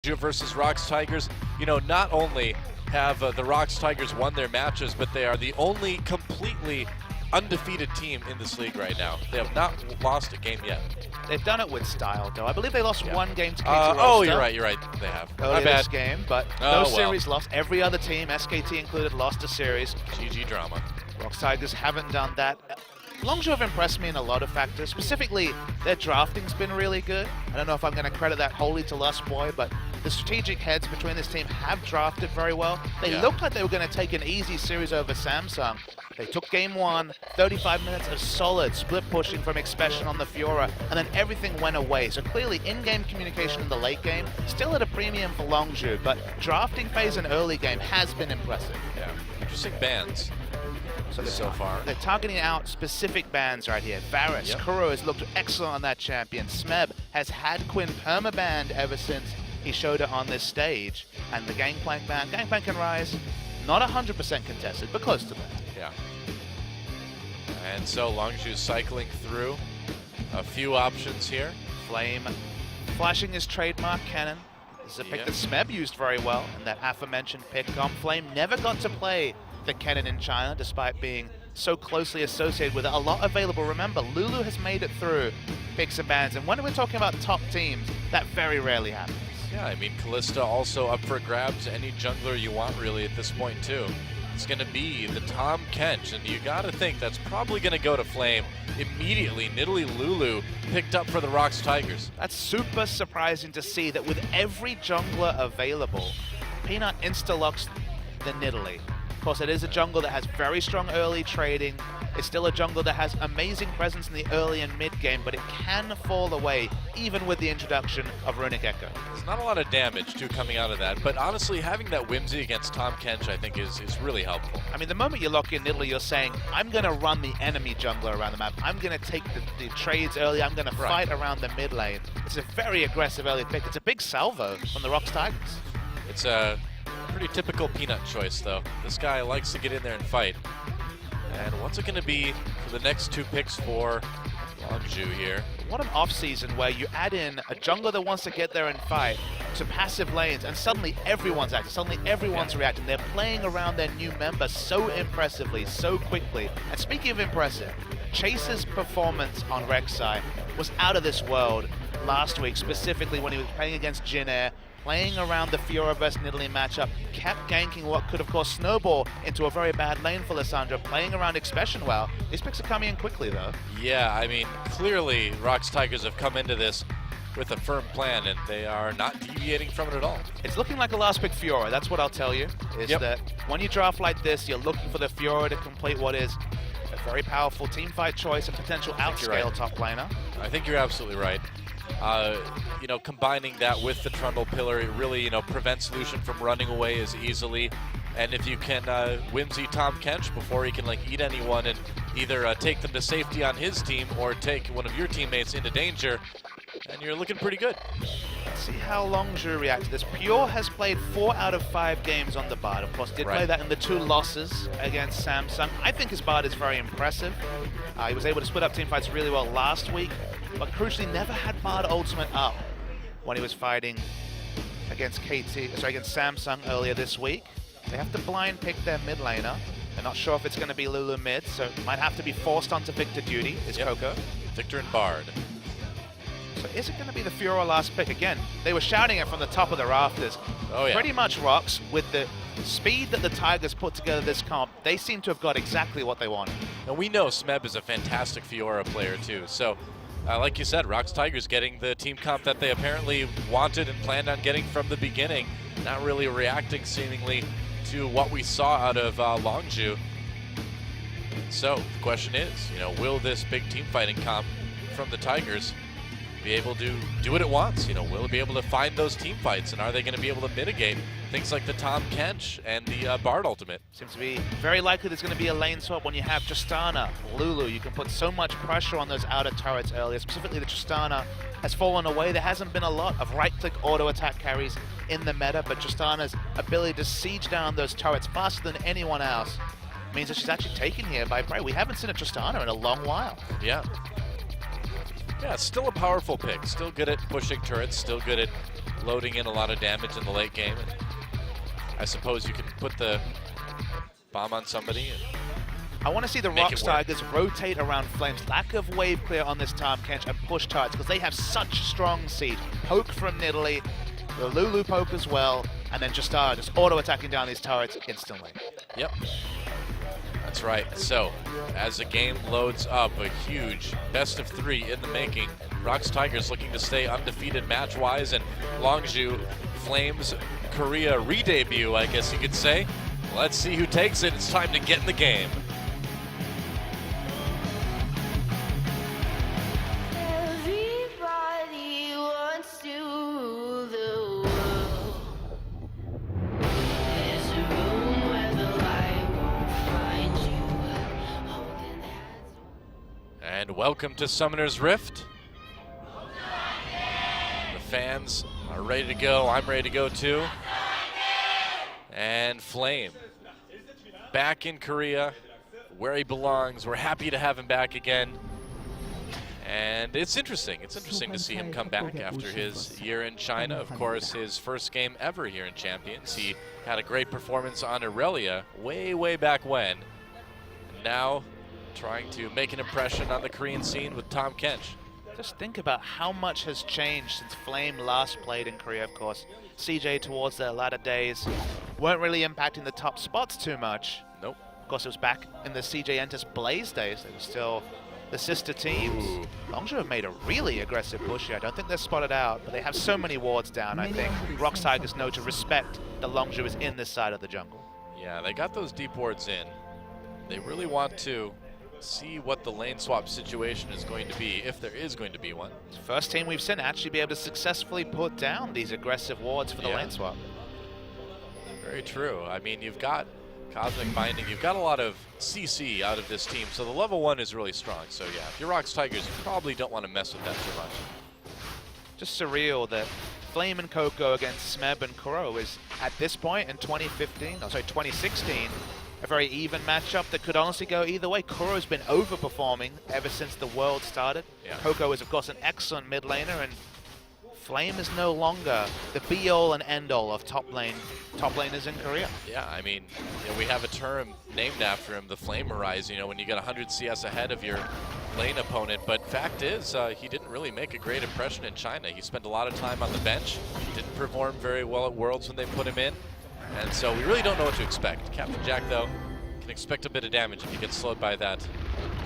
Versus ROX Tigers, you know, not only have the ROX Tigers won their matches, but they are the only completely undefeated team in this league right now. They have not lost a game yet. They've done it with style, though. I believe they lost one game to KT Oh, you're right, they have. Earlier this game, but no series well. lost. Every other team, SKT included, lost a series. GG drama. ROX Tigers haven't done that. Longzhu have impressed me in a lot of factors. Specifically, their drafting's been really good. I don't know if I'm going to credit that wholly to Lust Boy, but the strategic heads between this team have drafted very well. They looked like they were going to take an easy series over Samsung. They took game one, 35 minutes of solid split pushing from Expression on the Fiora, and then everything went away. So clearly, in-game communication in the late game, still at a premium for Longzhu, but drafting phase in early game has been impressive. Yeah, interesting bans. So far. They're targeting out specific bans right here. Varus, Kuro has looked excellent on that champion. Smeb has had Quinn permabanned ever since he showed it on this stage. And the Gangplank ban, Gangplank and Rise, not 100% contested, but close to that. Yeah. And so Longzhu cycling through a few options here. Flame flashing his trademark cannon. This is a pick that Smeb used very well in that aforementioned pick. Flame never got to play the cannon in China, despite being so closely associated with it. A lot available. Remember, Lulu has made it through picks and bans, and when we're talking about top teams, that very rarely happens. Yeah, I mean, Callista also up for grabs. Any jungler you want, really, at this point, too. It's going to be the Tahm Kench, and you got to think that's probably going to go to Flame immediately. Nidalee Lulu picked up for the ROX Tigers. That's super surprising to see that with every jungler available, Peanut insta-locks the Nidalee. Of course, it is a jungle that has very strong early trading. It's still a jungle that has amazing presence in the early and mid game, but it can fall away even with the introduction of Runic Echo. There's not a lot of damage too coming out of that, but honestly, having that Whimsy against Tahm Kench, I think, is really helpful. I mean, the moment you lock in Nidalee, you're saying, I'm going to run the enemy jungler around the map. I'm going to take the trades early. I'm going to fight around the mid lane. It's a very aggressive early pick. It's a big salvo from the ROX Tigers. It's a pretty typical Peanut choice, though. This guy likes to get in there and fight. And what's it going to be for the next two picks for Longzhu here? What an off-season where you add in a jungler that wants to get there and fight to passive lanes, and suddenly everyone's active, suddenly everyone's reacting. They're playing around their new member so impressively, so quickly. And speaking of impressive, Chase's performance on Rek'Sai was out of this world last week, specifically when he was playing against Jin Air, playing around the Fiora vs Nidalee matchup, kept ganking what could, of course, snowball into a very bad lane for Lissandra, playing around Expression well. These picks are coming in quickly, though. Yeah, I mean, clearly, ROX Tigers have come into this with a firm plan, and they are not deviating from it at all. It's looking like a last pick Fiora, that's what I'll tell you, is that when you draft like this, you're looking for the Fiora to complete what is a very powerful teamfight choice, a potential outscale top laner. I think you're absolutely right. You know, combining that with the Trundle Pillar, it really, you know, prevents Lucian from running away as easily. And if you can Whimsy Tahm Kench before he can, like, eat anyone and either take them to safety on his team or take one of your teammates into danger, and you're looking pretty good. Let's see how Longzhu reacts to this. Pure has played 4 out of 5 games on the Bard. Of course, did play that in the 2 losses against Samsung. I think his Bard is very impressive. He was able to split up teamfights really well last week, but crucially never had Bard ultimate up when he was fighting against against Samsung earlier this week. They have to blind pick their mid laner. They're not sure if it's going to be Lulu mid, so it might have to be forced onto Victor duty, is Coco. Victor and Bard. So is it going to be the Fiora last pick? Again, they were shouting it from the top of the rafters. Oh, yeah. Pretty much ROX, with the speed that the Tigers put together this comp, they seem to have got exactly what they wanted. And we know Smeb is a fantastic Fiora player too, so like you said, ROX Tigers getting the team comp that they apparently wanted and planned on getting from the beginning, not really reacting seemingly to what we saw out of Longzhu. So the question is, you know, will this big team fighting comp from the Tigers be able to do what it wants? You know, will it be able to find those team fights, and are they going to be able to mitigate things like the Tahm Kench and the Bard ultimate? Seems to be very likely there's going to be a lane swap when you have Tristana, Lulu. You can put so much pressure on those outer turrets earlier, specifically the Tristana has fallen away. There hasn't been a lot of right-click auto-attack carries in the meta, but Tristana's ability to siege down those turrets faster than anyone else means that she's actually taken here by Bray. We haven't seen a Tristana in a long while. Yeah. Yeah, still a powerful pick. Still good at pushing turrets, still good at loading in a lot of damage in the late game. And I suppose you can put the bomb on somebody. I want to see the ROX Tigers rotate around Flame's lack of wave clear on this Tahm Kench and push turrets because they have such strong siege. Poke from Nidalee, the Lulu poke as well, and then just auto-attacking down these turrets instantly. Yep. That's right. So, as the game loads up, a huge best of 3 in the making. ROX Tigers looking to stay undefeated match-wise, and Longzhu Flames Korea re-debut, I guess you could say. Let's see who takes it. It's time to get in the game. Everybody wants to rule the world. There's a room where the light won't find you. Holding hands. And welcome to Summoner's Rift. The fans are ready to go. I'm ready to go too. And Flame, back in Korea, where he belongs. We're happy to have him back again. And it's interesting. It's interesting to see him come back after his year in China. Of course, his first game ever here in Champions. He had a great performance on Aurelia way back when. And now trying to make an impression on the Korean scene with Tahm Kench. Just think about how much has changed since Flame last played in Korea, of course. CJ towards their latter days weren't really impacting the top spots too much. Nope. Of course, it was back in the CJ Entus Blaze days. They were still the sister teams. Ooh. Longzhu have made a really aggressive push here. I don't think they're spotted out, but they have so many wards down, I think. ROX Tigers know to respect that Longzhu is in this side of the jungle. Yeah, they got those deep wards in. They really want to see what the lane swap situation is going to be, if there is going to be one. First team we've seen actually be able to successfully put down these aggressive wards for the lane swap. Very true. I mean, you've got Cosmic Binding, you've got a lot of CC out of this team, so the level 1 is really strong. So yeah, if you're ROX Tigers, you probably don't want to mess with that too much. Just surreal that Flame and Coco against Smeb and Kuro is, at this point in 2016, a very even matchup that could honestly go either way. Kuro's been overperforming ever since the world started. Yeah. Coco is, of course, an excellent mid laner, and Flame is no longer the be-all and end-all of top laners in Korea. Yeah, I mean, you know, we have a term named after him, the Flamerize, you know, when you get 100 CS ahead of your lane opponent. But fact is, he didn't really make a great impression in China. He spent a lot of time on the bench, didn't perform very well at Worlds when they put him in. And so we really don't know what to expect. Captain Jack, though, can expect a bit of damage if he gets slowed by that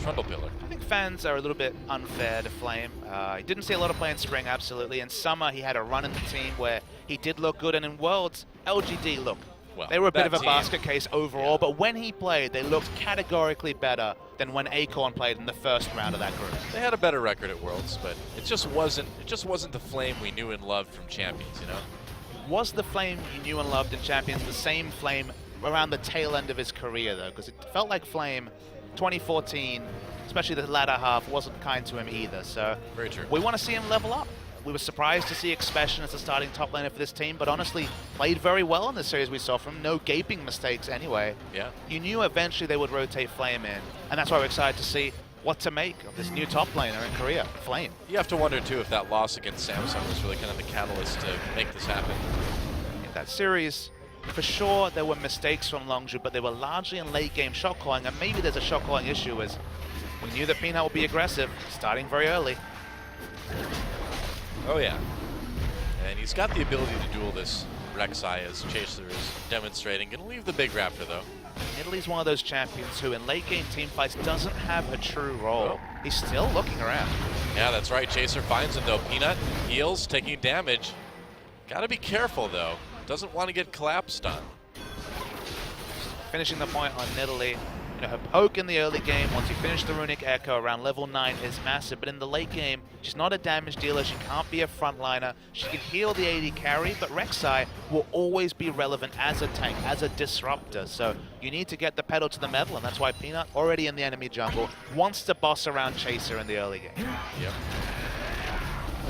Trundle Pillar. I think fans are a little bit unfair to Flame. He didn't see a lot of play in Spring, absolutely. In Summer, he had a run in the team where he did look good, and in Worlds, LGD, look, well, they were a bit of a team, basket case overall, but when he played, they looked categorically better than when Acorn played in the first round of that group. They had a better record at Worlds, but it just wasn't the Flame we knew and loved from Champions, you know? Was the Flame you knew and loved in Champions the same Flame around the tail end of his career, though? Because it felt like Flame 2014, especially the latter half, wasn't kind to him either. So very true. We want to see him level up. We were surprised to see Expression as the starting top laner for this team, but honestly played very well in the series we saw from him. No gaping mistakes anyway. Yeah. You knew eventually they would rotate Flame in, and that's why we're excited to see what to make of this new top laner in Korea, Flame. You have to wonder, too, if that loss against Samsung was really kind of the catalyst to make this happen. In that series, for sure, there were mistakes from Longzhu, but they were largely in late-game shot calling, and maybe there's a shot calling issue as we knew that Peanut would be aggressive, starting very early. Oh, yeah. And he's got the ability to duel this Rek'Sai, as Chaser is demonstrating. Gonna leave the big Raptor, though. Nidalee's one of those champions who in late-game team fights doesn't have a true role. Oh. He's still looking around. Yeah, that's right. Chaser finds him, though. Peanut heals, taking damage. Gotta be careful, though. Doesn't want to get collapsed on. Finishing the point on Nidalee. You know, her poke in the early game, once you finish the Runic Echo around level 9, is massive, but in the late game, she's not a damage dealer, she can't be a frontliner, she can heal the AD carry, but Rek'Sai will always be relevant as a tank, as a disruptor, so you need to get the pedal to the metal, and that's why Peanut, already in the enemy jungle, wants to boss around Chaser in the early game. Yep.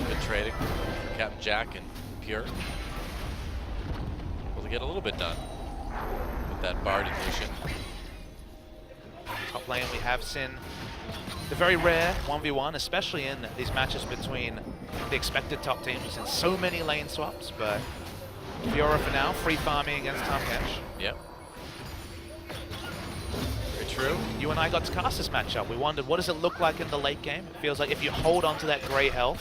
Good trading. Captain Jack and Pure. Able to get a little bit done with that Bard and Lucian. Top lane we have seen the very rare 1v1, especially in these matches between the expected top team. We've seen so many lane swaps, but Fiora for now, free farming against Tahm Kench. Yep. Very true. You and I got to cast this matchup. We wondered, what does it look like in the late game? It feels like if you hold on to that gray health,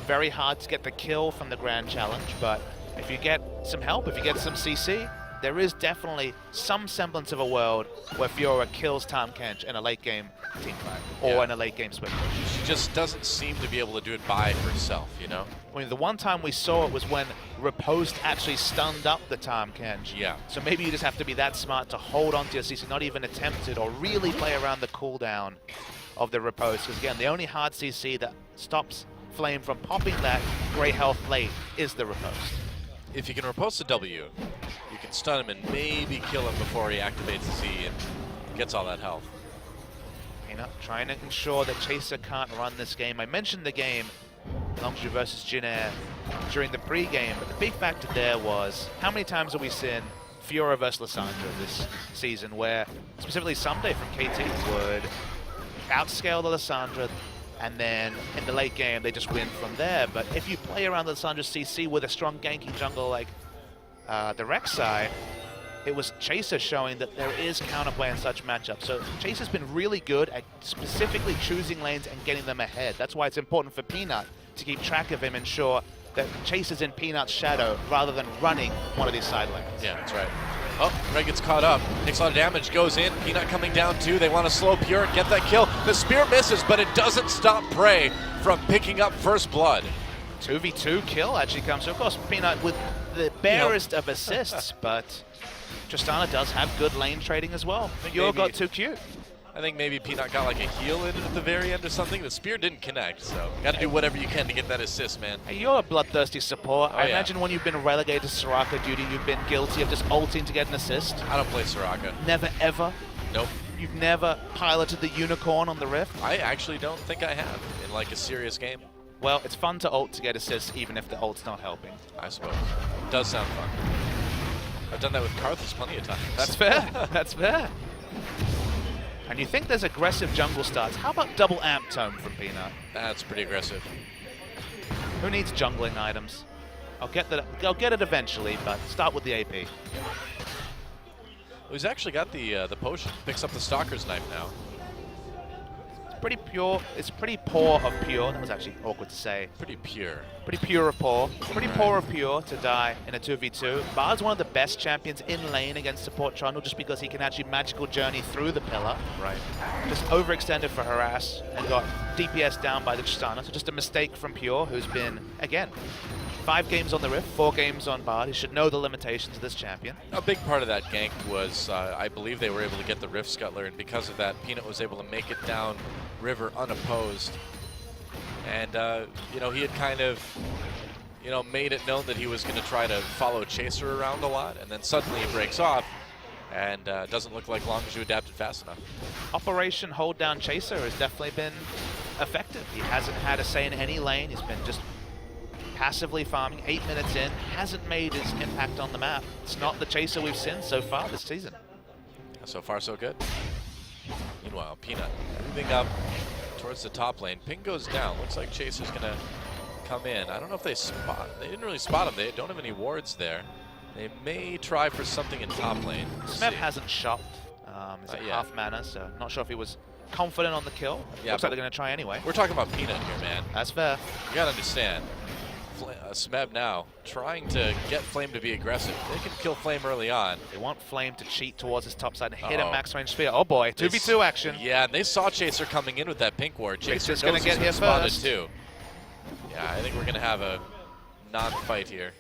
very hard to get the kill from the Grand Challenge, but if you get some help, if you get some CC, there is definitely some semblance of a world where Fiora kills Tahm Kench in a late game team fight, or in a late game split push. She just doesn't seem to be able to do it by herself, you know? I mean, the one time we saw it was when Riposte actually stunned up the Tahm Kench. Yeah. So maybe you just have to be that smart to hold on to your CC, not even attempt it, or really play around the cooldown of the Riposte. Because again, the only hard CC that stops Flame from popping that gray health late is the Riposte. If you can riposte a W, you can stun him and maybe kill him before he activates the Z and gets all that health. Peanut trying to ensure that Chaser can't run this game. I mentioned the game, Longzhu versus Jin Air, during the pre-game, but the big factor there was how many times have we seen Fiora versus Lissandra this season, where specifically Someday from KT would outscale the Lissandra, and then in the late game they just win from there. But if you play around the Lissandra CC with a strong ganking jungle like the ROX side, it was Chaser showing that there is counterplay in such matchups. So Chaser's been really good at specifically choosing lanes and getting them ahead. That's why it's important for Peanut to keep track of him, ensure that Chaser's in Peanut's shadow rather than running one of these side lanes. Yeah, that's right. Oh, Red gets caught up, takes a lot of damage, goes in, Peanut coming down too. They want to slow Pure and get that kill. The spear misses, but it doesn't stop Prey from picking up first blood. 2v2 kill actually comes. So of course, Peanut with the barest of assists, but Tristana does have good lane trading as well. Pure got too cute. I think maybe Peanut got like a heal in at the very end or something. The spear didn't connect, so got to do whatever you can to get that assist, man. Hey, you're a bloodthirsty support. Oh, I yeah. imagine when you've been relegated to Soraka duty, you've been guilty of just ulting to get an assist. I don't play Soraka. Never ever. Nope. You've never piloted the unicorn on the Rift. I actually don't think I have in like a serious game. Well, it's fun to ult to get assists, even if the ult's not helping. I suppose. It does sound fun. I've done that with Karthus plenty of times. That's fair. That's fair. And you think there's aggressive jungle starts. How about double amp tome from Peanut? That's pretty aggressive. Who needs jungling items? I'll get that. I'll get it eventually, but start with the AP. Well, he's actually got the potion. Picks up the Stalker's Knife now. Pretty pure. It's pretty poor of pure. That was actually awkward to say. Pretty pure. Pretty pure of poor. Pretty poor of pure to die in a 2v2. Bard's one of the best champions in lane against support Trundle just because he can actually magical journey through the pillar. Right. Just overextended for harass and got DPS down by the Tristana. So just a mistake from Pure, who's been, again, 5 games on the Rift, 4 games on Bard. He should know the limitations of this champion. A big part of that gank was, I believe they were able to get the Rift Scuttler, and because of that, Peanut was able to make it down river unopposed. And, you know, he had kind of, you know, made it known that he was going to try to follow Chaser around a lot, and then suddenly he breaks off, and doesn't look like Longzhu adapted fast enough. Operation Hold Down Chaser has definitely been effective. He hasn't had a say in any lane. He's been just passively farming, 8 minutes in, hasn't made his impact on the map. It's not the Chaser we've seen so far this season. So far, so good. Meanwhile, Peanut moving up towards the top lane. Ping goes down. Looks like Chaser's going to come in. I don't know if they spot. They didn't really spot him. They don't have any wards there. They may try for something in top lane. Smeb hasn't shopped. He's at half mana, so not sure if he was confident on the kill. Yeah, looks like they're going to try anyway. We're talking about Peanut here, man. That's fair. You got to understand. Smeb now trying to get Flame to be aggressive. They can kill Flame early on. They want Flame to cheat towards his top side and hit a max range spear. Oh boy, 2v2 action. Yeah, and they saw Chaser coming in with that pink ward. Chaser's going to get here first. Too. Yeah, I think we're going to have a non-fight here.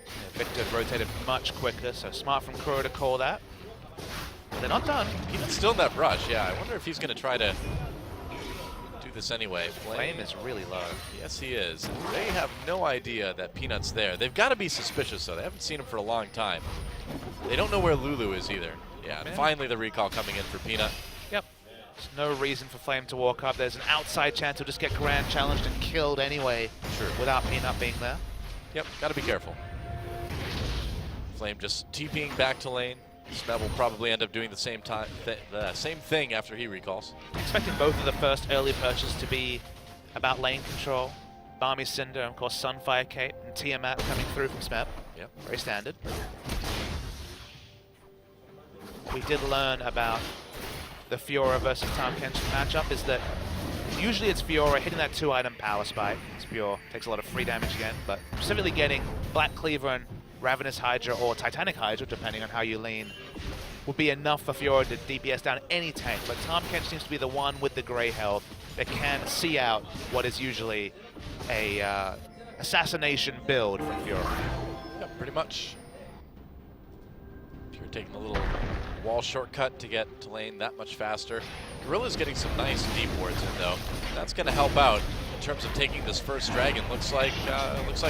Yeah, Victor rotated much quicker, so smart from Kuro to call that. But they're not done. Peanut's still in that brush, yeah. I wonder if he's going to try to do this anyway. Flame is really low. Yes, he is. They have no idea that Peanut's there. They've got to be suspicious, though. They haven't seen him for a long time. They don't know where Lulu is either. Yeah, and finally the recall coming in for Peanut. Yep. There's no reason for Flame to walk up. There's an outside chance he'll just get grand challenged and killed anyway. Sure. Without Peanut being there. Yep, got to be careful. Flame just TPing back to lane. Smeb will probably end up doing the same thing after he recalls. Expecting both of the first early purchases to be about lane control. Balmy Cinder, and of course Sunfire Cape, and Tiamat coming through from Smeb. Yep. Very standard. We did learn about the Fiora versus Tahm Kench matchup is that usually it's Fiora hitting that 2-item power spike. It's pure, takes a lot of free damage again, but specifically getting Black Cleaver and Ravenous Hydra or Titanic Hydra, depending on how you lean, would be enough for Fiora to DPS down any tank. But Tahm Kench seems to be the one with the grey health that can see out what is usually a assassination build from Fiora. Yep, pretty much. If you're taking a little wall shortcut to get to lane that much faster. Gorilla's getting some nice deep wards in though. That's going to help out in terms of taking this first dragon. Looks like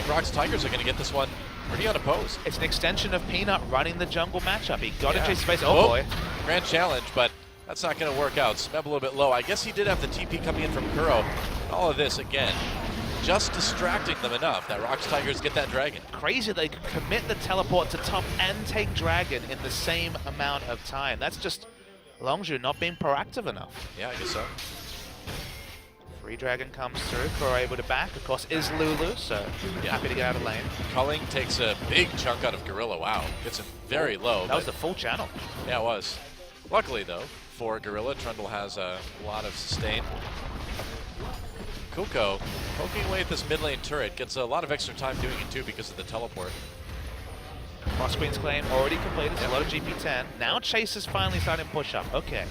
ROX Tigers are going to get this one pretty unopposed. It's an extension of Peanut running the jungle matchup. He got into his face. Oh boy. Grand challenge, but that's not going to work out. Smeb a little bit low. I guess he did have the TP coming in from Kuro. All of this, again, just distracting them enough that ROX Tigers get that dragon. Crazy they could commit the teleport to top and take dragon in the same amount of time. That's just Longzhu not being proactive enough. Yeah, I guess so. Free dragon comes through. Kuro able to back. Of course, is Lulu, so happy to get out of lane. Culling takes a big chunk out of Gorilla. Wow, gets him very low. That was the full channel. Yeah, it was. Luckily, though, for Gorilla, Trundle has a lot of sustain. Kuko poking away at this mid lane turret, gets a lot of extra time doing it too because of the teleport. Cross Queen's claim already completed, a lot of GP10. Now Chase is finally starting to push up. Okay.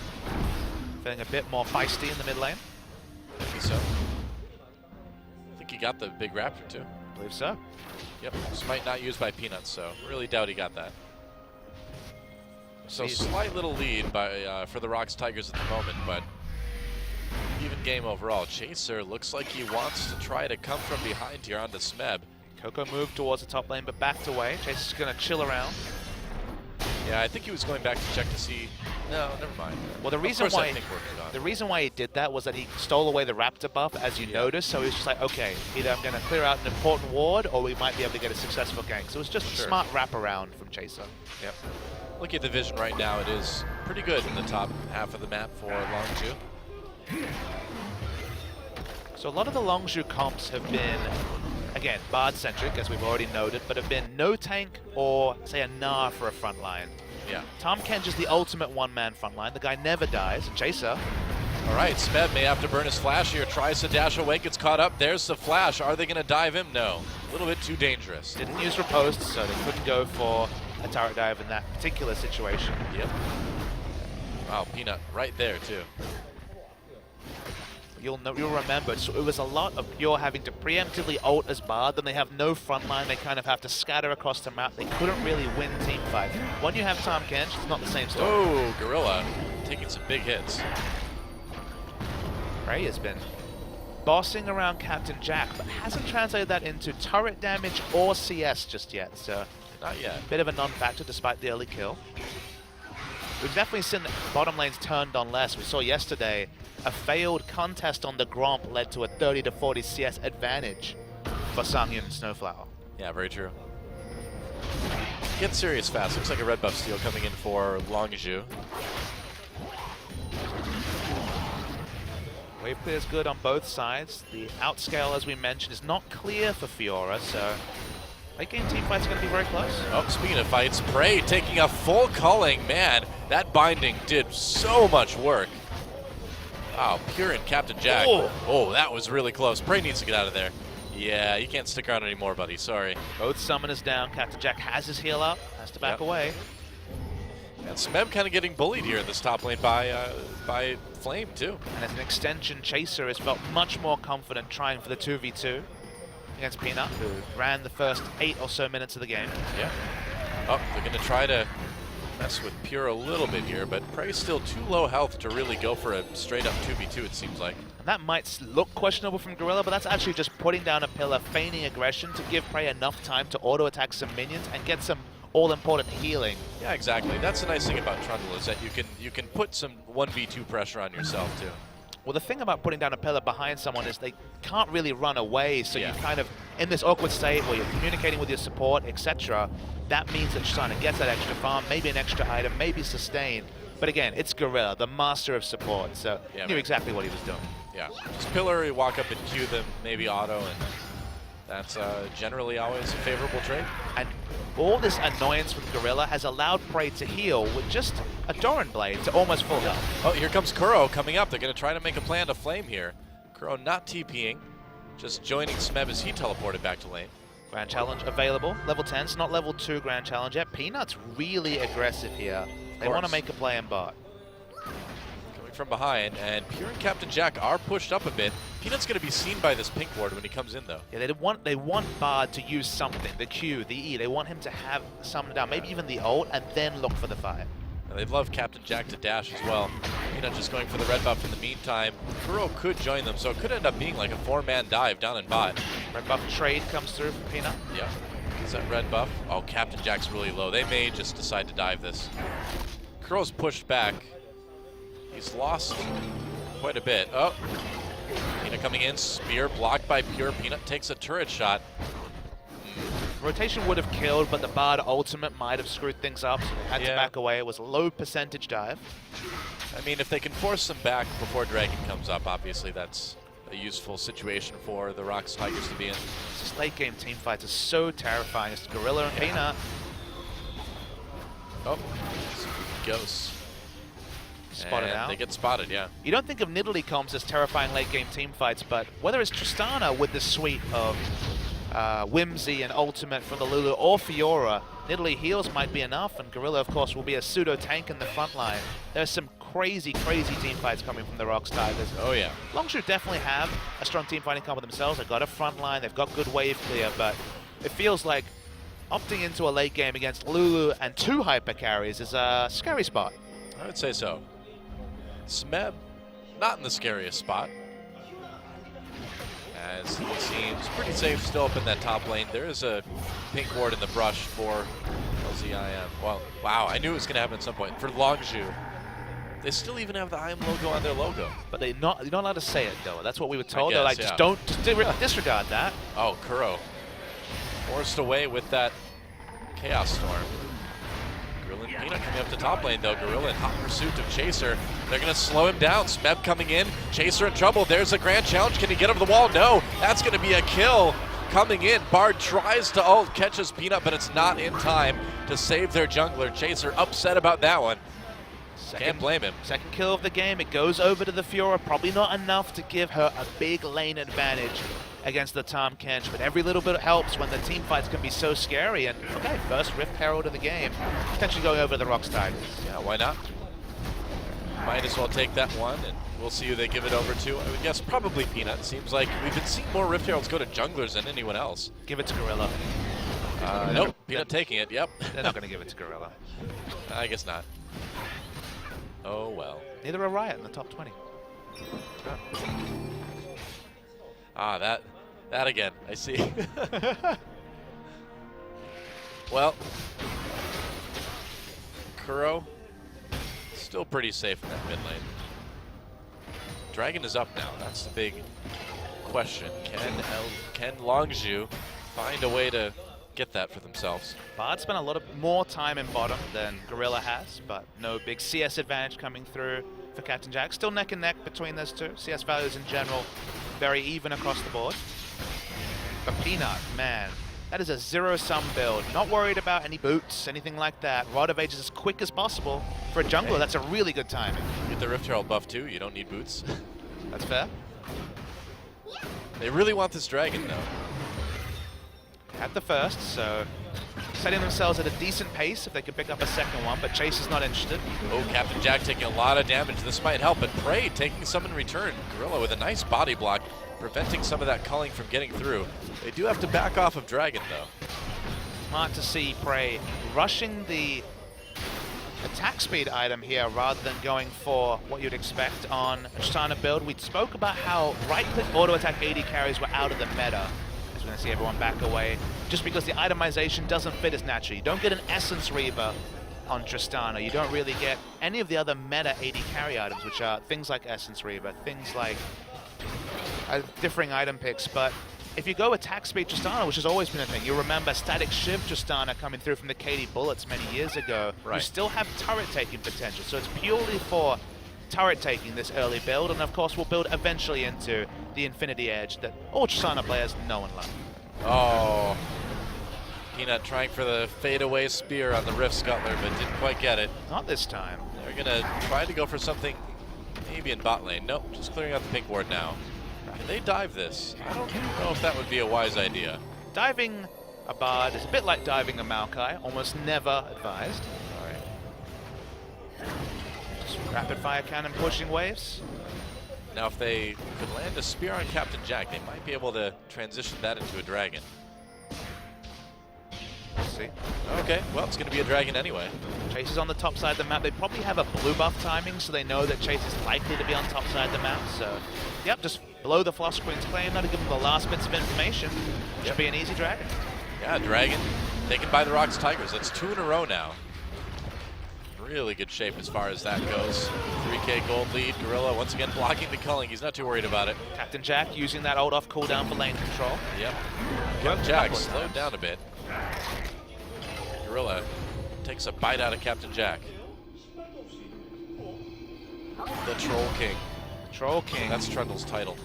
Feeling a bit more feisty in the mid lane. I think so. I think he got the big raptor too. I believe so. Yep, smite not used by Peanuts, so really doubt he got that. So slight little lead by for the ROX Tigers at the moment, but even game overall. Chaser looks like he wants to try to come from behind here onto Smeb. Coco moved towards the top lane, but backed away. Chaser's going to chill around. Yeah, I think he was going back to check to see. No, never mind. Well, the reason why he did that was that he stole away the Raptor buff, as you noticed. So he was just like, okay, either I'm going to clear out an important ward, or we might be able to get a successful gank. So it was just a smart wraparound from Chaser. Yep. Looking at the vision right now, it is pretty good in the top half of the map for Longzhu. So a lot of the Longzhu comps have been, again, Bard-centric, as we've already noted, but have been no tank or, say, a Gnar for a front line. Yeah. Tahm Kench is the ultimate one-man front line. The guy never dies. Chaser. All right, Smeb may have to burn his flash here. Tries to dash away, gets caught up. There's the flash. Are they going to dive him? No. A little bit too dangerous. Didn't use riposte, so they couldn't go for a turret dive in that particular situation. Yep. Wow, Peanut right there, too. You'll remember, so it was a lot of Pure having to preemptively ult as Bard, then they have no front line, they kind of have to scatter across the map. They couldn't really win team fight. When you have Tahm Kench, it's not the same story. Oh, Gorilla taking some big hits. Ray has been bossing around Captain Jack, but hasn't translated that into turret damage or CS just yet, so not yet. Bit of a non-factor despite the early kill. We've definitely seen the bottom lanes turned on less. We saw yesterday a failed contest on the Gromp led to a 30 to 40 CS advantage for Sangyun Snowflower. Yeah, very true. Get serious fast. Looks like a red buff steal coming in for Longzhu. Wave clear is good on both sides. The outscale, as we mentioned, is not clear for Fiora, so late game team fight's going to be very close. Oh, speaking of fights, Prey taking a full culling. Man, that binding did so much work. Wow, Pure and Captain Jack. Oh, that was really close. Prey needs to get out of there. Yeah, you can't stick around anymore, buddy. Sorry. Both summoners down. Captain Jack has his heal up. Has to back away. And Smeb kind of getting bullied here in this top lane by Flame, too. And as an extension, Chaser has felt much more confident trying for the 2v2 against Peanut, who ran the first 8 or so minutes of the game. Yeah. Oh, they're going to try to mess with Pure a little bit here, but Prey's still too low health to really go for a straight-up 2v2, it seems like. And that might look questionable from Gorilla, but that's actually just putting down a pillar, feigning aggression to give Prey enough time to auto-attack some minions and get some all-important healing. Yeah, exactly. That's the nice thing about Trundle is that you can put some 1v2 pressure on yourself, too. Well, the thing about putting down a pillar behind someone is they can't really run away, so you're kind of in this awkward state where you're communicating with your support, etc. That means that you're trying to get that extra farm, maybe an extra item, maybe sustain. But again, it's Gorilla, the master of support, so he knew exactly what he was doing. Yeah, just pillar, walk up and cue them, maybe auto, and That's generally always a favorable trade. And all this annoyance from Gorilla has allowed Prey to heal with just a Doran Blade to almost full health. Oh, here comes Kuro coming up. They're going to try to make a plan to flame here. Kuro not TPing, just joining Smeb as he teleported back to lane. Grand Challenge available. Level 10, so not level 2 Grand Challenge yet. Peanut's really aggressive here. They want to make a play in bot. Coming from behind, and Pure and Captain Jack are pushed up a bit. Peanut's going to be seen by this pink ward when he comes in, though. Yeah, they want Bard to use something, the Q, the E. They want him to have something down, maybe even the ult, and then look for the fight. And they'd love Captain Jack to dash as well. Peanut just going for the red buff in the meantime. Kuro could join them, so it could end up being like a 4-man dive down in bot. Red buff trade comes through from Peanut. Yeah, is that red buff? Oh, Captain Jack's really low. They may just decide to dive this. Kuro's pushed back. He's lost quite a bit. Oh, Peanut coming in, spear blocked by Pure. Peanut takes a turret shot. Rotation would have killed, but the Bard ultimate might have screwed things up, so they had to back away. It was a low percentage dive. I mean, if they can force them back before Dragon comes up, obviously that's a useful situation for the ROX Tigers to be in. This late game team fights are so terrifying. It's Gorilla and Peanut. Oh, Ghost. Spotted out. They get spotted, yeah. You don't think of Nidalee comps as terrifying late game team fights, but whether it's Tristana with the suite of Whimsy and Ultimate from the Lulu or Fiora, Nidalee heals might be enough, and Gorilla, of course, will be a pseudo tank in the front line. There's some crazy, crazy team fights coming from the ROX Tigers. Oh, yeah. Longzhu definitely have a strong team fighting comp themselves. They've got a front line, they've got good wave clear, but it feels like opting into a late game against Lulu and 2 hyper carries is a scary spot. I would say so. Smeb, not in the scariest spot, as he seems pretty safe still up in that top lane. There is a pink ward in the brush for LZIM. Well, wow, I knew it was going to happen at some point. For Longzhu, they still even have the IM logo on their logo. But you're not allowed to say it, though. That's what we were told. Guess, They're like, yeah. just disregard that. Oh, Kuro forced away with that Chaos Storm. Gorilla and Peanut coming up to top lane, though. Gorilla in hot pursuit of Chaser. They're going to slow him down. Smeb coming in. Chaser in trouble. There's a grand challenge. Can he get over the wall? No. That's going to be a kill. Coming in. Bard tries to ult, catches Peanut, but it's not in time to save their jungler. Chaser upset about that one. Can't blame him. Second kill of the game. It goes over to the Fiora. Probably not enough to give her a big lane advantage against the Tahm Kench, but every little bit helps when the team fights can be so scary. And okay, first Rift Herald of the game, potentially going over the ROX Tigers. Yeah, why not? Might as well take that one, and we'll see who they give it over to. I would guess probably Peanut. Seems like we've been seeing more Rift Heralds go to junglers than anyone else. Give it to Gorilla. Nope, Peanut taking it, yep. They're not going to give it to Gorilla. I guess not. Oh well. Neither are Riot in the top 20. Ah, that again, I see. Well, Kuro, still pretty safe in that mid lane. Dragon is up now, that's the big question. Can Longzhu find a way to get that for themselves? Bard spent a lot more time in bottom than Gorilla has, but no big CS advantage coming through for Captain Jack. Still neck and neck between those two. CS values in general, very even across the board. But Peanut, man, that is a zero-sum build. Not worried about any boots, anything like that. Rod of Ages as quick as possible. For a jungler, that's a really good timing. Get the Rift Herald buff too, you don't need boots. That's fair. They really want this dragon though. At the first, so setting themselves at a decent pace if they could pick up a second one, but Chase is not interested. Oh, Captain Jack taking a lot of damage. This might help, but Prey taking some in return. Gorilla with a nice body block, preventing some of that culling from getting through. They do have to back off of Dragon, though. Smart to see Prey rushing the attack speed item here rather than going for what you'd expect on a Tristana build. We spoke about how right-click auto-attack AD carries were out of the meta. We're going to see everyone back away just because the itemization doesn't fit as naturally. You don't get an Essence Reaver on Tristana. You don't really get any of the other meta AD carry items, which are things like Essence Reaver, things like differing item picks. But if you go attack speed Tristana, which has always been a thing, you remember Static Shiv Tristana coming through from the KD Bullets many years ago. Right. You still have turret taking potential, so it's purely for turret taking this early build, and of course we'll build eventually into the Infinity Edge that all Tristana players know and love. Oh. Peanut trying for the fadeaway spear on the Rift Scuttler, but didn't quite get it. Not this time. They're going to try to go for something maybe in bot lane. Nope, just clearing out the pink ward now. Can they dive this? I don't know if that would be a wise idea. Diving a Bard is a bit like diving a Maokai, almost never advised. All right. Just rapid fire cannon pushing waves. Now, if they could land a spear on Captain Jack, they might be able to transition that into a dragon. Let's see. Okay, well, it's going to be a dragon anyway. Chase is on the top side of the map. They probably have a blue buff timing, so they know that Chase is likely to be on top side of the map. So, yep, just blow the Floss Queen's claim, now to give them the last bits of information. Should be an easy dragon. Yeah, dragon taken by the ROX Tigers. That's 2 in a row now. Really good shape as far as that goes. 3K gold lead. Gorilla once again blocking the culling. He's not too worried about it. Captain Jack using that ult off cooldown for lane control. Yep. Captain Jack slowed down a bit. Gorilla takes a bite out of Captain Jack. The Troll King. Troll King. That's Trundle's title.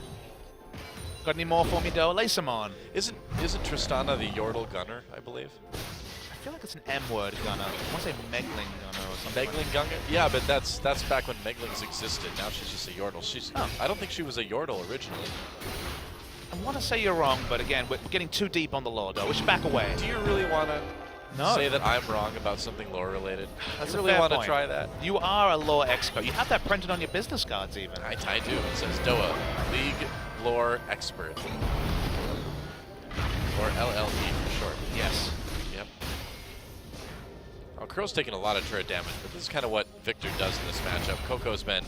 Got any more for me, though? Lace him on. Isn't Tristana the Yordle Gunner, I believe? I feel like it's an M-word gunner. I want to say Megling gunner or something. Megling Gunner? Yeah, but that's back when Meglings existed. Now she's just a Yordle. I don't think she was a Yordle originally. I want to say you're wrong, but again, we're getting too deep on the lore, though. We should back away. Do you really want to say that I'm wrong about something lore related? That's you really want to try that? You are a lore expert. You have that printed on your business cards, even. I do. It says DOA, League Lore Expert. Or LLE for short. Yes. Yep. Oh, Crow's taking a lot of turret damage, but this is kind of what Victor does in this matchup. Coco's been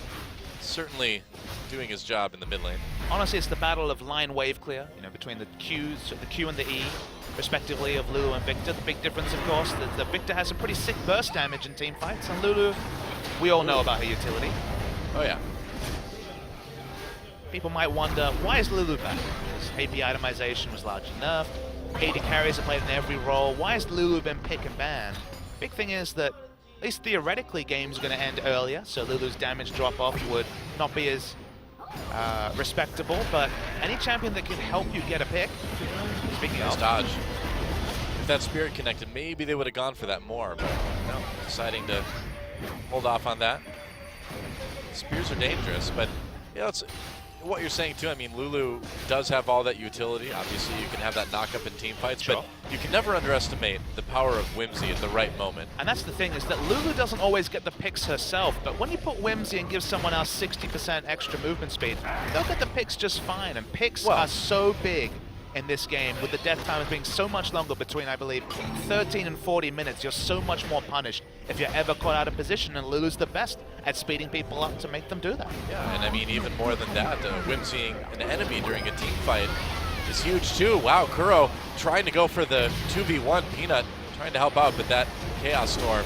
certainly doing his job in the mid lane. Honestly, it's the battle of line wave clear, you know, between the Q and the E, respectively, of Lulu and Victor. The big difference, of course, that Victor has some pretty sick burst damage in team fights, and Lulu, we all know about her utility. Oh yeah. People might wonder, why is Lulu back? Because AP itemization was largely nerfed. AD carries are played in every role. Why has Lulu been pick and ban? Big thing is that, at least theoretically, games are going to end earlier, so Lulu's damage drop-off would not be as respectable, but any champion that can help you get a pick, speaking of... Dodge. If that Spirit connected, maybe they would have gone for that more, but no, deciding to hold off on that. Spears are dangerous, but you know, it's what you're saying too. I mean, Lulu does have all that utility. Obviously, you can have that knock-up in team fights, sure, but you can never underestimate the power of Whimsy at the right moment. And that's the thing, is that Lulu doesn't always get the picks herself, but when you put Whimsy and give someone else 60% extra movement speed, they'll get the picks just fine, and picks are so big in this game, with the death timers being so much longer between, I believe, 13 and 40 minutes. You're so much more punished if you're ever caught out of position, and Lulu's the best at speeding people up to make them do that. Yeah, and I mean, even more than that, Whimsying an enemy during a team fight is huge too. Wow, Kuro trying to go for the 2v1. Peanut trying to help out, but that Chaos Storm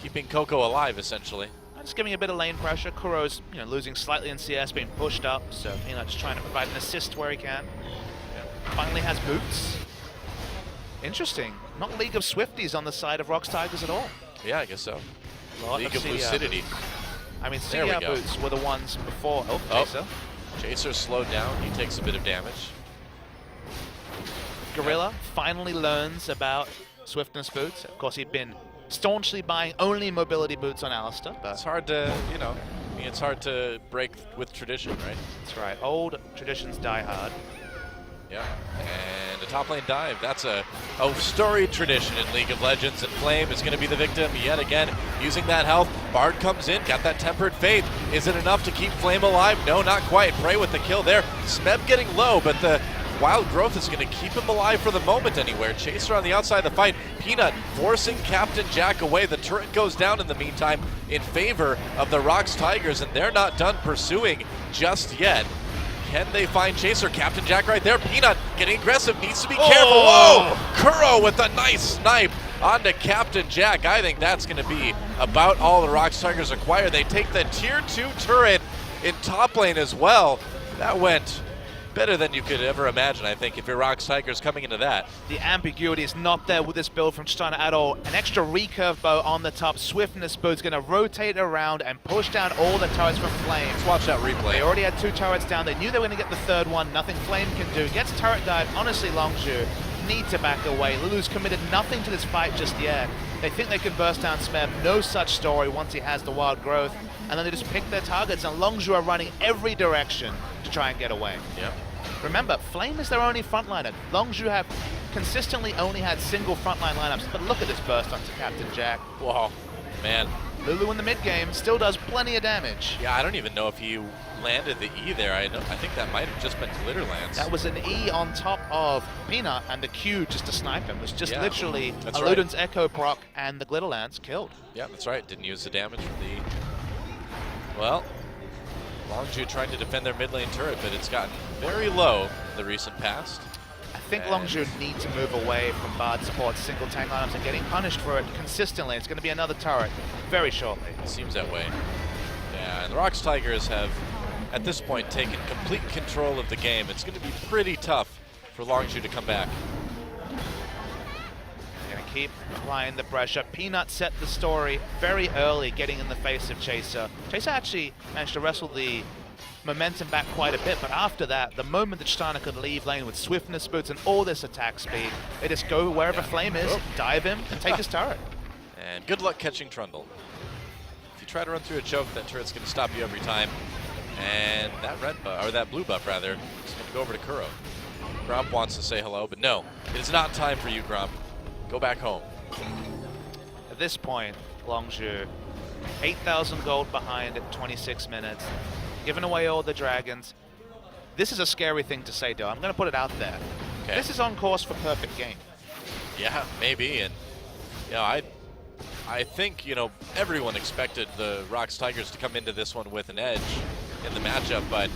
keeping Coco alive, essentially. Just giving a bit of lane pressure. Kuro's, losing slightly in CS, being pushed up, so just trying to provide an assist where he can. Finally has boots. Interesting. Not League of Swifties on the side of ROX Tigers at all. Yeah, I guess so. League of CDR Lucidity. Boots. I mean, CDR boots were the ones before. Oh, Chaser. Chaser slowed down. He takes a bit of damage. Gorilla finally learns about swiftness boots. Of course, he'd been staunchly buying only mobility boots on Alistair. But it's hard to, it's hard to break with tradition, right? That's right. Old traditions die hard. Yeah, and a top lane dive. That's a storied tradition in League of Legends, and Flame is going to be the victim yet again, using that health. Bard comes in, got that Tempered Faith. Is it enough to keep Flame alive? No, not quite. Prey with the kill there. Smeb getting low, but the Wild Growth is going to keep him alive for the moment anywhere. Chaser on the outside of the fight. Peanut forcing Captain Jack away. The turret goes down in the meantime in favor of the ROX Tigers, and they're not done pursuing just yet. Can they find Chaser? Captain Jack right there. Peanut getting aggressive, needs to be careful. Whoa! Kuro with a nice snipe onto Captain Jack. I think that's going to be about all the ROX Tigers acquire. They take the tier 2 turret in top lane as well. That went better than you could ever imagine, I think, if you're ROX Tigers coming into that. The ambiguity is not there with this build from China at all. An extra recurve bow on the top. Swiftness bow's going to rotate around and push down all the turrets from Flame. Let's watch that replay. They already had 2 turrets down. They knew they were going to get the 3rd one. Nothing Flame can do. Gets turret dive. Honestly, Longzhu need to back away. Lulu's committed nothing to this fight just yet. They think they can burst down Smeb. No such story once he has the wild growth. And then they just pick their targets, and Longzhu are running every direction to try and get away. Yep. Remember, Flame is their only frontliner. Longzhu have consistently only had single frontline lineups, but look at this burst onto Captain Jack. Whoa, man. Lulu in the mid game still does plenty of damage. Yeah, I don't even know if he landed the E there. I think that might have just been glitter lance. That was an E on top of Peanut, and the Q just to snipe him was just literally Aludon's Echo proc and the glitter lance killed. Yeah, that's right. Didn't use the damage from the E. Well, Longzhu trying to defend their mid lane turret, but it's gotten very low in the recent past. I think Longzhu need to move away from Bard support single tank lineups and getting punished for it consistently. It's going to be another turret very shortly. It seems that way. Yeah, and the ROX Tigers have, at this point, taken complete control of the game. It's going to be pretty tough for Longzhu to come back. Going to keep applying the pressure. Peanut set the story very early, getting in the face of Chaser. Chaser actually managed to wrestle the momentum back quite a bit, but after that, the moment that Steiner could leave lane with swiftness boots and all this attack speed, they just go wherever Flame is, dive him, and take his turret. And good luck catching Trundle. If you try to run through a choke, that turret's going to stop you every time. And that red buff, or that blue buff rather, is going to go over to Kuro. Gromp wants to say hello, but no, it is not time for you, Gromp. Go back home. At this point, Longzhu, 8,000 gold behind at 26 minutes. Giving away all the dragons. This is a scary thing to say, though. I'm going to put it out there. Okay. This is on course for perfect game. Yeah, maybe. And you know, I think everyone expected the ROX Tigers to come into this one with an edge in the matchup, but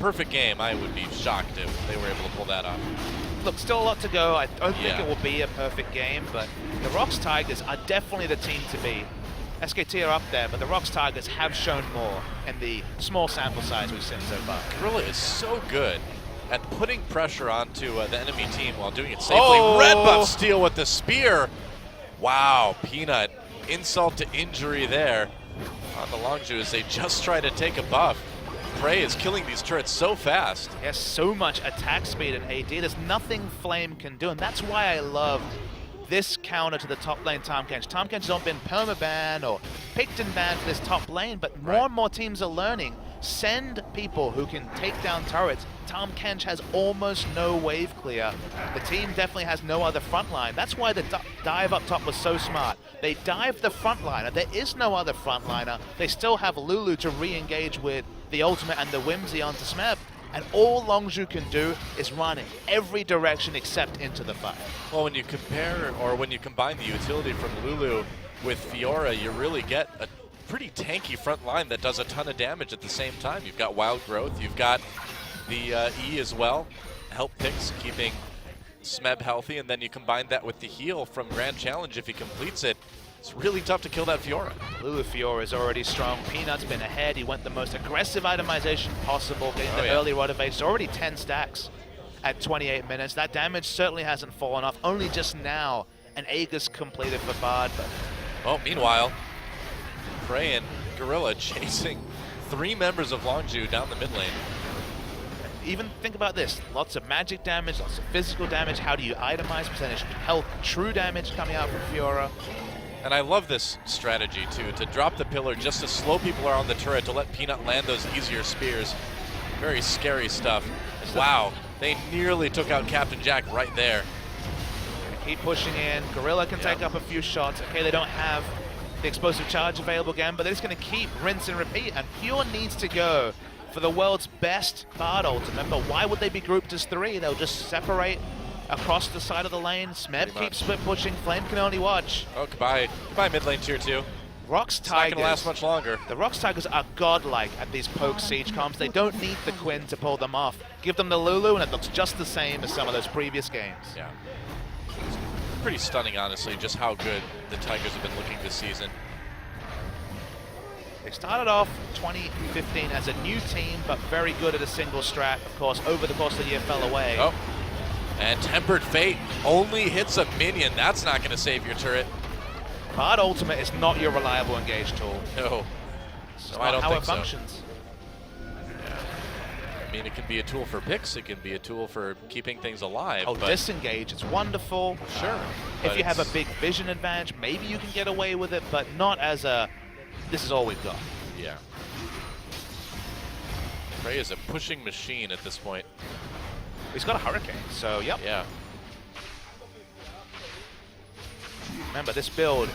perfect game. I would be shocked if they were able to pull that off. Look, still a lot to go. I don't think it will be a perfect game, but the ROX Tigers are definitely the team to beat. SKT are up there, but the ROX Tigers have shown more in the small sample size we've seen so far. Gorilla is so good at putting pressure onto the enemy team while doing it safely. Oh! Red buff steal with the spear. Wow, Peanut, insult to injury there on the Longzhu as they just try to take a buff. Prey is killing these turrets so fast. He has so much attack speed and AD. There's nothing Flame can do, and that's why I love this counter to the top lane Tahm Kench. Tahm Kench has not been perma-banned or picked and banned for this top lane, but more and more teams are learning. Send people who can take down turrets. Tahm Kench has almost no wave clear. The team definitely has no other frontline. That's why the dive up top was so smart. They dive the frontliner. There is no other frontliner. They still have Lulu to re-engage with the ultimate and the Whimsy onto Smeb. And all Longzhu can do is run in every direction except into the fight. Well, when you compare, or when you combine the utility from Lulu with Fiora, you really get a pretty tanky front line that does a ton of damage at the same time. You've got Wild Growth, you've got the E as well, help picks, keeping Smeb healthy, and then you combine that with the heal from Grand Challenge if he completes it. It's really tough to kill that Fiora. Lulu Fiora is already strong. Peanut's been ahead. He went the most aggressive itemization possible, getting the early rod of age. It's already 10 stacks at 28 minutes. That damage certainly hasn't fallen off. Only just now an Aegis completed for Bard. But well, meanwhile, Prey and Gorilla chasing 3 members of Longzhu down the mid lane. even think about this. Lots of magic damage, lots of physical damage. How do you itemize percentage health, true damage coming out from Fiora? And I love this strategy too, to drop the pillar just to slow people around the turret, to let Peanut land those easier spears. Very scary stuff. Wow, they nearly took out Captain Jack right there. Keep pushing in. Gorilla can take up a few shots. Okay, they don't have the explosive charge available again, but they're just going to keep rinse and repeat. And Pure needs to go for the world's best Bard ultimate. But why would they be grouped as three? They'll just separate across the side of the lane. Smeb keeps split pushing. Flame can only watch. Oh, goodbye. Goodbye, mid lane tier 2. ROX Tigers. It's not going to last much longer. The ROX Tigers are godlike at these poke siege comps. They don't need the Quinn to pull them off. Give them the Lulu and it looks just the same as some of those previous games. Yeah. It's pretty stunning, honestly, just how good the Tigers have been looking this season. They started off 2015 as a new team, but very good at a single strat. Of course, over the course of the year fell away. Oh, and Tempered Fate only hits a minion. That's not going to save your turret. Bard Ultimate is not your reliable engage tool. No, It's no, not I don't how think it so. functions. I mean, it can be a tool for picks. It can be a tool for keeping things alive. Oh, but disengage, it's wonderful. Sure. If but you have a it's- big vision advantage, maybe you can get away with it, but not as a, this is all we've got. Yeah. Prey is a pushing machine at this point. He's got a Hurricane, so yep. Yeah. Remember, this build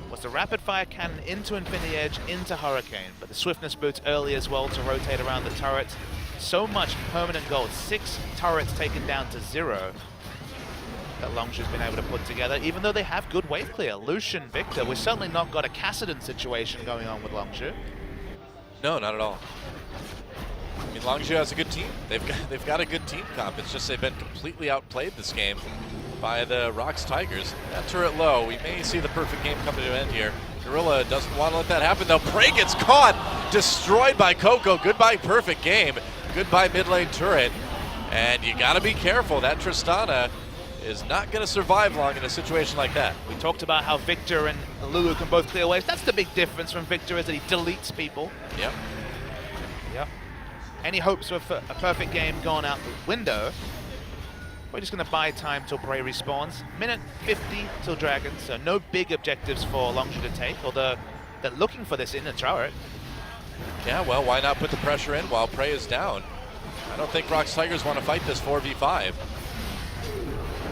was the rapid fire cannon into Infinity Edge, into Hurricane, but the swiftness boots early as well to rotate around the turrets. So much permanent gold, 6 turrets taken down to 0 that Longzhu's been able to put together, even though they have good wave clear. Lucian, Victor, we've certainly not got a Kassadin situation going on with Longzhu. No, not at all. I mean, Longzhu has a good team. They've got a good team comp. It's just they've been completely outplayed this game by the ROX Tigers. That turret low. We may see the perfect game come to an end here. Gorilla doesn't want to let that happen though. Prey gets caught, destroyed by Coco. Goodbye perfect game. Goodbye mid lane turret. And you gotta be careful. That Tristana is not gonna survive long in a situation like that. We talked about how Victor and Lulu can both clear waves. That's the big difference from Victor, is that he deletes people. Yep. Yep. Any hopes of a perfect game gone out the window? We're just going to buy time till Prey respawns. Minute 50 till Dragon, so no big objectives for Longzhu to take, although they're looking for this inner turret. Yeah, well, why not put the pressure in while Prey is down? I don't think ROX Tigers want to fight this 4v5.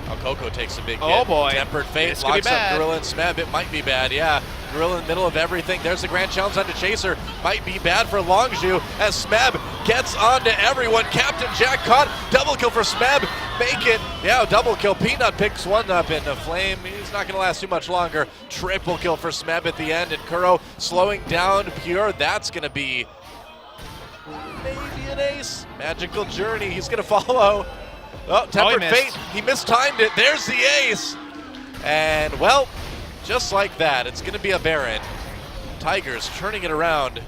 Oh, Coco takes a big hit. Oh boy. Tempered Fate This could be locks up bad. Gorilla and Smeb. It might be bad, yeah. Gorilla in the middle of everything. There's the grand challenge onto Chaser. Might be bad for Longzhu as Smeb gets onto everyone. Captain Jack caught. Double kill for Smeb. Make it. Yeah, double kill. Peanut picks one up in a flame. He's not going to last too much longer. Triple kill for Smeb at the end. And Kuro slowing down Pure. That's going to be maybe an ace. Magical Journey. He's going to follow. Oh, Tempered Fate, he mistimed it. There's the ace. And, well, just like that, it's going to be a Baron. Tigers turning it around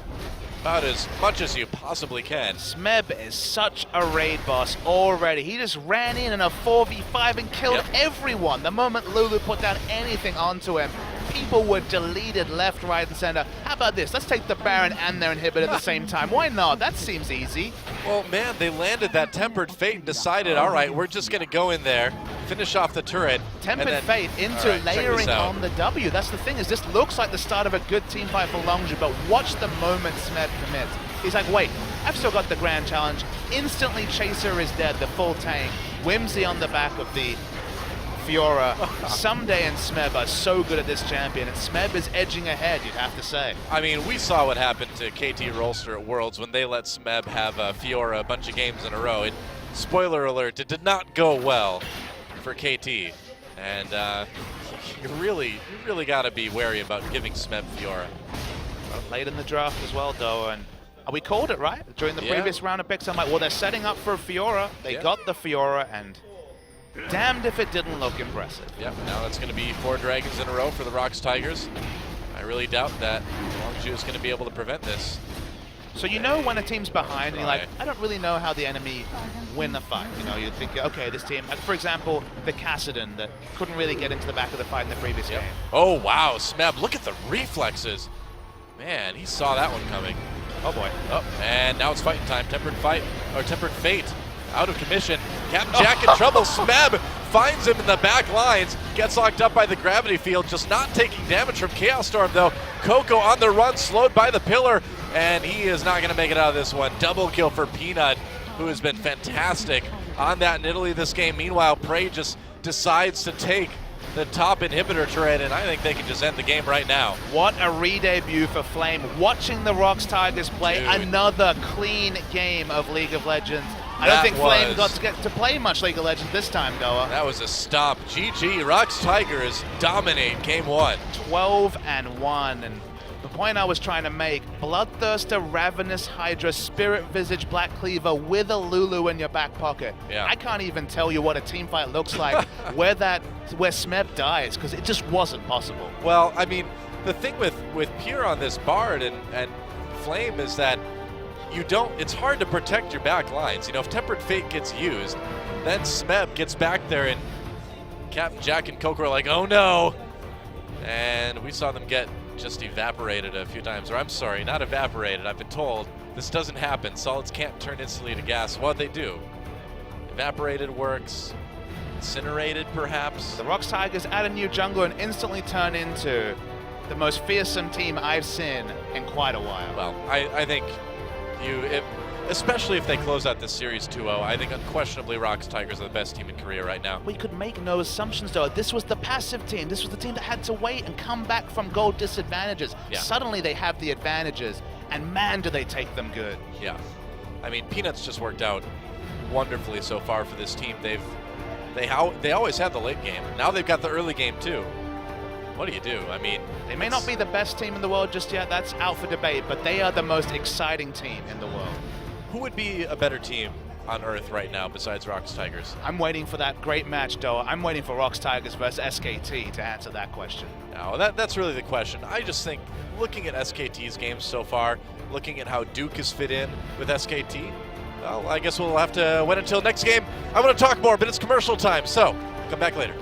about as much as you possibly can. Smeb is such a raid boss already. He just ran in a 4v5 and killed everyone. The moment Lulu put down anything onto him, people were deleted left, right, and center. How about this? Let's take the Baron and their inhibitor at the same time. Why not? That seems easy. Well, man, they landed that Tempered Fate and decided, all right, we're just going to go in there, finish off the turret. Tempered Fate into right, check layering this out. on the W. That's the thing, is this looks like the start of a good team fight for Longzhu, but watch the moment Smeb commits. He's like, wait, I've still got the grand challenge. Instantly Chaser is dead, the full tank. Whimsy on the back of the Fiora. Someday and Smeb are so good at this champion, and Smeb is edging ahead, you'd have to say. I mean, we saw what happened to KT Rolster at Worlds when they let Smeb have Fiora a bunch of games in a row. Spoiler alert, it did not go well for KT. And you really got to be wary about giving Smeb Fiora. Late in the draft as well, though, and we called it, right? During the previous round of picks, I'm like, well, they're setting up for a Fiora. They got the Fiora, and damned if it didn't look impressive. Yep, now that's going to be 4 dragons in a row for the ROX Tigers. I really doubt that Longzhu is going to be able to prevent this. So you know when a team's behind and you're like, I don't really know how the enemy win the fight. You know, you think, okay, this team, like for example, the Kassadin that couldn't really get into the back of the fight in the previous game. Oh, wow, Smeb, look at the reflexes. Man, he saw that one coming. Oh boy. Oh, and now it's fighting time. Tempered Fate out of commission. Captain Jack in trouble. Smeb finds him in the back lines. Gets locked up by the gravity field. Just not taking damage from Chaos Storm though. Coco on the run, slowed by the pillar, and he is not going to make it out of this one. Double kill for Peanut, who has been fantastic on that in Italy this game. Meanwhile, Prey just decides to take the top inhibitor turret, and I think they can just end the game right now. What a re-debut for Flame. Watching the ROX Tigers play another clean game of League of Legends. I don't think Flame got to get to play much League of Legends this time, Goa. That was a stomp. GG, ROX Tigers dominate game 1. 12-1, and the point I was trying to make, Bloodthirster, Ravenous Hydra, Spirit Visage, Black Cleaver with a Lulu in your back pocket. Yeah. I can't even tell you what a team fight looks like where Smeb dies, because it just wasn't possible. Well, I mean, the thing with Pure on this Bard and Flame is that it's hard to protect your back lines. You know, if Tempered Fate gets used, then Smeb gets back there and Captain Jack and Coco are like, oh no. And we saw them get just evaporated a few times. Or I'm sorry, not evaporated. I've been told this doesn't happen. Solids can't turn instantly to gas. What they do? Evaporated works. Incinerated, perhaps. The ROX Tigers add a new jungle and instantly turn into the most fearsome team I've seen in quite a while. Well, I think especially if they close out this series 2-0, I think unquestionably ROX Tigers are the best team in Korea right now. We could make no assumptions though. This was the passive team. This was the team that had to wait and come back from goal disadvantages. Yeah. Suddenly they have the advantages, and man, do they take them good. Yeah. I mean, Peanuts just worked out wonderfully so far for this team. They always had the late game. Now they've got the early game too. What do you do? I mean, they may not be the best team in the world just yet. That's out for debate, but they are the most exciting team in the world. Who would be a better team on Earth right now besides ROX Tigers? I'm waiting for that great match, Doa. I'm waiting for ROX Tigers versus SKT to answer that question. No, that's really the question. I just think, looking at SKT's games so far, looking at how Duke has fit in with SKT, well, I guess we'll have to wait until next game. I want to talk more, but it's commercial time, so come back later.